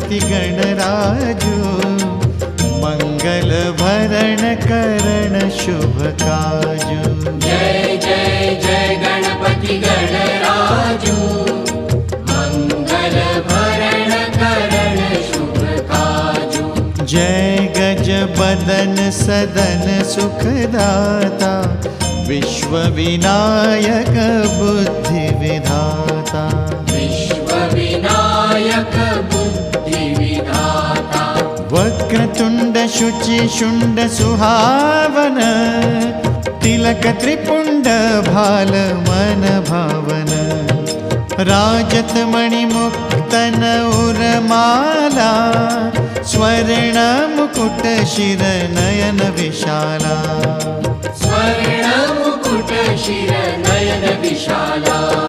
गणपति गणराजु मंगल भरण करण शुभ काजु। जय जय जय गणपति गणराजु मंगल भरण करण शुभ काजु। जय गज बदन सदन सुखदाता विश्व विनायक बुद्धि विधाता। विश्व विनायक बुद्धि विधाता। वक्रतुंड शुचि शुंड सुहावन तिलक त्रिपुंड भाल मन भावन। राजत मणि मुक्तन उर्माला स्वर्ण मुकुट शिर नयन विशाला। स्वर्ण मुकुट शिर नयन विशाला।